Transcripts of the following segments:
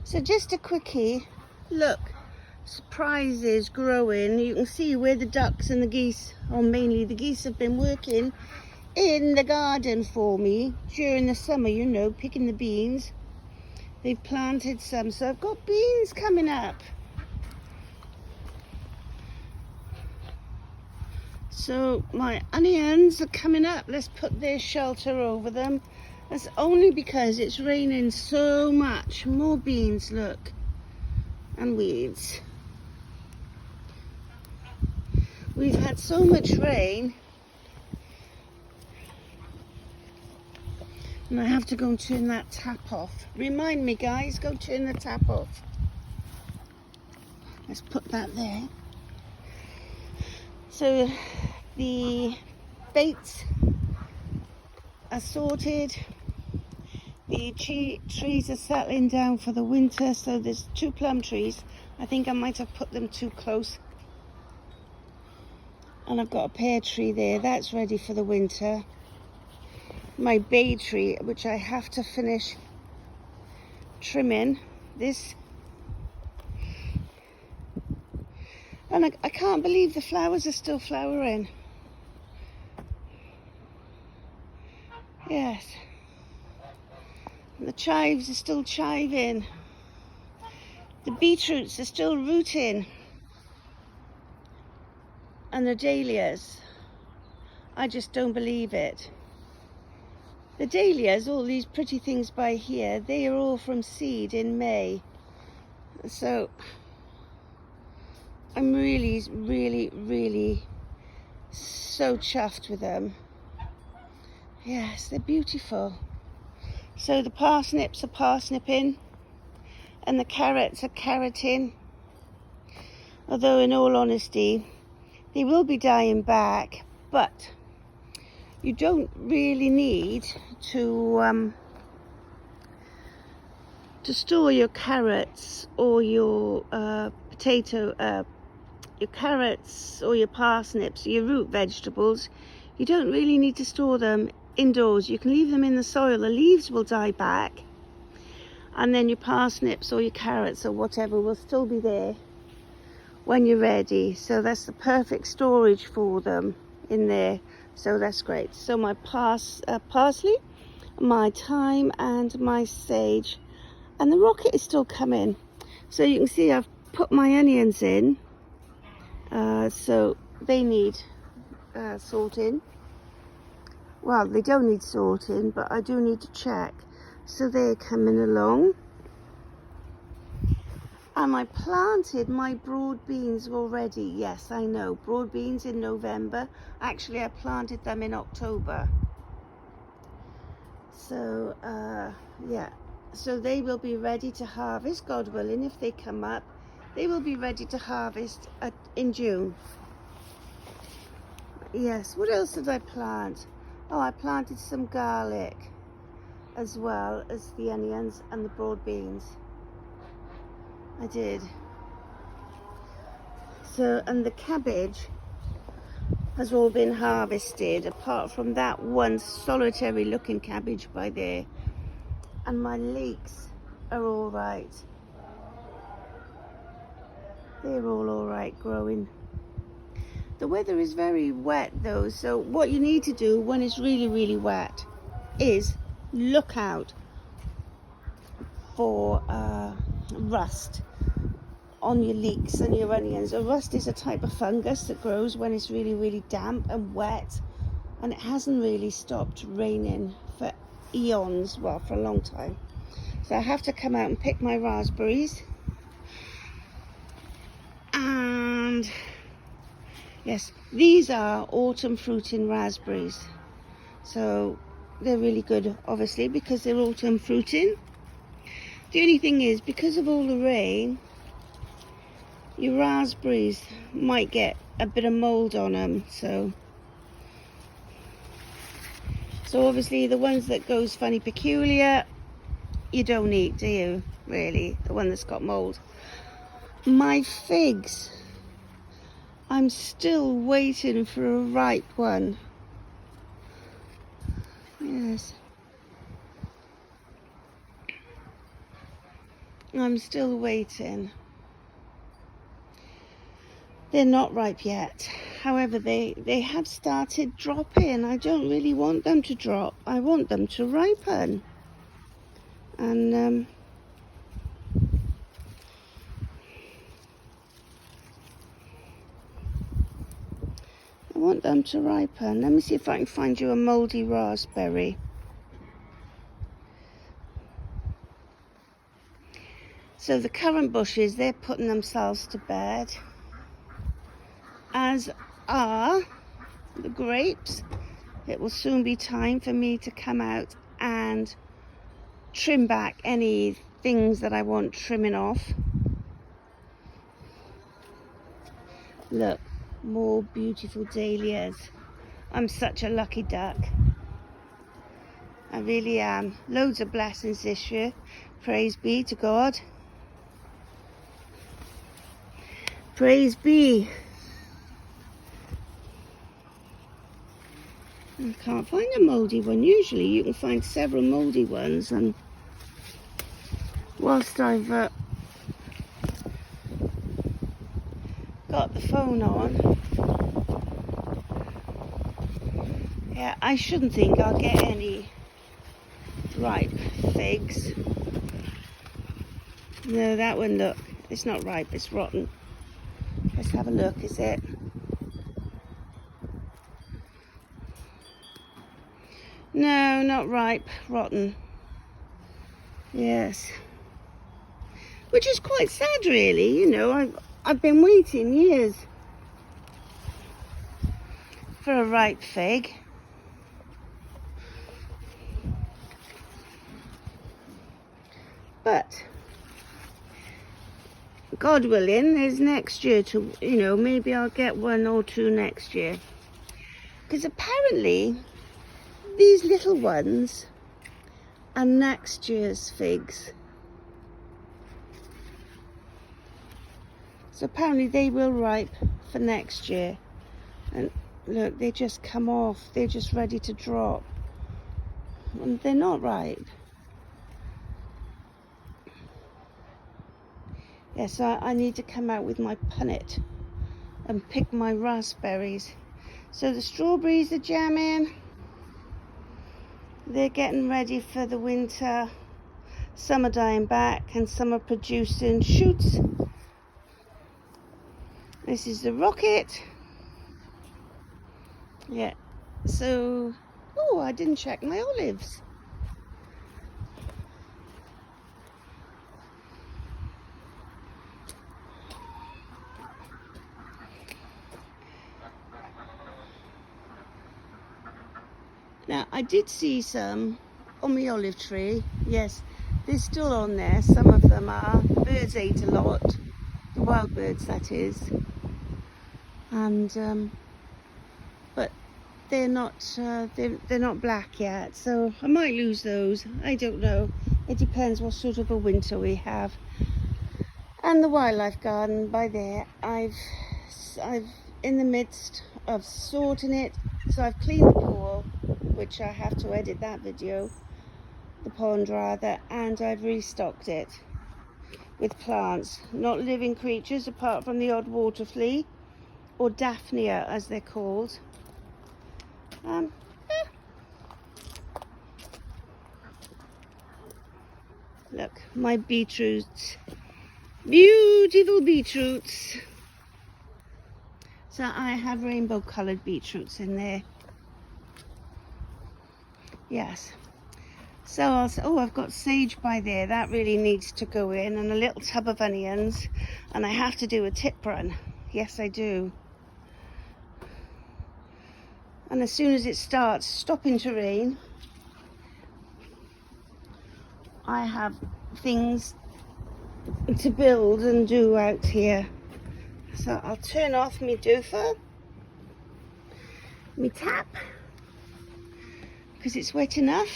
So just a quickie, look, surprises growing. You can see where the ducks and the geese, or mainly the geese, have been working in the garden for me during the summer, you know, picking the beans. They've planted some, so I've got beans coming up. So my onions are coming up. Let's put their shelter over them. That's only because it's raining so much. More beans, look, and weeds. We've had so much rain, and I have to go and turn that tap off. Remind me, guys, go turn the tap off. Let's put that there. So the baits are sorted. The trees are settling down for the winter. So there's 2 plum trees. I think I might have put them too close. And I've got a pear tree there. That's ready for the winter. My bay tree, which I have to finish trimming. This. And I can't believe the flowers are still flowering. Yes. And the chives are still chiving. The beetroots are still rooting. And the dahlias. I just don't believe it. The dahlias, all these pretty things by here, they are all from seed in May. So I'm really, really, really so chuffed with them. Yes, they're beautiful. So the parsnips are parsnipping and the carrots are carroting. Although in all honesty, they will be dying back, but you don't really need to store your carrots or your your carrots or your parsnips, your root vegetables. You don't really need to store them indoors. You can leave them in the soil. The leaves will die back, and then your parsnips or your carrots or whatever will still be there when you're ready. So that's the perfect storage for them in there. So that's great. So my parsley, my thyme and my sage, and the rocket is still coming. So you can see I've put my onions in, so they need sorting. Well, they don't need sorting, but I do need to check. So they're coming along. And I planted my broad beans already. Yes, I know, broad beans in November. Actually, I planted them in October. So, yeah. So they will be ready to harvest, God willing, if they come up. They will be ready to harvest in June. Yes, what else did I plant? Oh, I planted some garlic as well as the onions and the broad beans. I did. So, and the cabbage has all been harvested, apart from that one solitary looking cabbage by there. And my leeks are all right. They're all right growing. The weather is very wet though, so what you need to do when it's really, really wet is look out for rust on your leeks and your onions. A rust is a type of fungus that grows when it's really, really damp and wet, and it hasn't really stopped raining for eons, well, for a long time. So I have to come out and pick my raspberries. And yes, these are autumn fruiting raspberries, so they're really good, obviously, because they're autumn fruiting. The only thing is, because of all the rain, your raspberries might get a bit of mold on them. So obviously the ones that goes funny peculiar, you don't eat, do you? Really, the one that's got mold. My figs, I'm still waiting for a ripe one. Yes. I'm still waiting. They're not ripe yet. However, they have started dropping. I don't really want them to drop. I want them to ripen. And I want them to ripen. Let me see if I can find you a mouldy raspberry. So the currant bushes, they're putting themselves to bed, as are the grapes. It will soon be time for me to come out and trim back any things that I want trimming off. Look, more beautiful dahlias. I'm such a lucky duck. I really am. Loads of blessings this year. Praise be to God. Praise be. I can't find a mouldy one. Usually you can find several mouldy ones, and whilst I've got the phone on, yeah, I shouldn't think I'll get any ripe figs. No, that one, look, it's not ripe, it's rotten. Let's have a look, is it? No, not ripe, rotten. Yes. Which is quite sad, really. You know, I've been waiting years for a ripe fig. But God willing, there's next year to, you know, maybe I'll get one or two next year. Because apparently these little ones are next year's figs. So apparently they will ripe for next year. And look, they just come off. They're just ready to drop. And they're not ripe. Yes, so I need to come out with my punnet and pick my raspberries. So the strawberries are jamming. They're getting ready for the winter. Some are dying back and some are producing shoots. This is the rocket. Yeah, so, oh, I didn't check my olives. Now, I did see some on the olive tree. Yes, they're still on there. Some of them are. The birds ate a lot. The wild birds, that is. And, but they're not black yet. So I might lose those. I don't know. It depends what sort of a winter we have. And the wildlife garden by there, I've in the midst of sorting it. So I've cleaned the pool, which I have to edit that video, the pond rather, and I've restocked it with plants, not living creatures apart from the odd water flea, or Daphnia as they're called. Yeah. Look, my beetroots, beautiful beetroots. So I have rainbow coloured beetroots in there. Yes. So I've got sage by there. That really needs to go in, and a little tub of onions. And I have to do a tip run. Yes, I do. And as soon as it starts stopping to rain, I have things to build and do out here. So I'll turn off my doofer, my tap, because it's wet enough.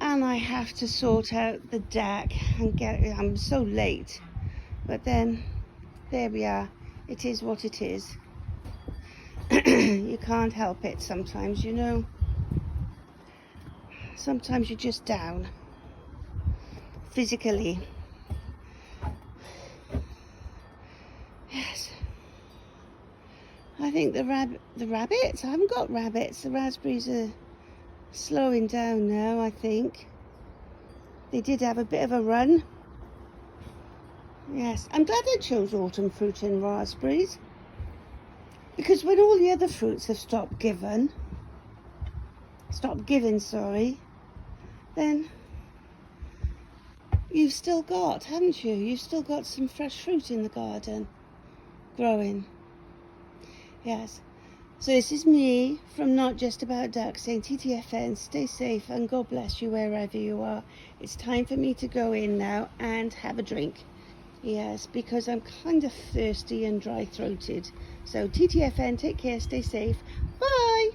And I have to sort out the deck and get it. I'm so late. But then, there we are. It is what it is. You can't help it sometimes, you know. Sometimes you're just down. physically. Yes. I think the rabbits, I haven't got rabbits. The raspberries are slowing down now, I think. They did have a bit of a run. Yes, I'm glad I chose autumn fruit and raspberries, because when all the other fruits have stopped giving, then you've still got, haven't you? You've still got some fresh fruit in the garden growing. Yes. So this is me from Not Just About Ducks saying TTFN, stay safe and God bless you wherever you are. It's time for me to go in now and have a drink. Yes, because I'm kind of thirsty and dry-throated. So TTFN, take care, stay safe. Bye!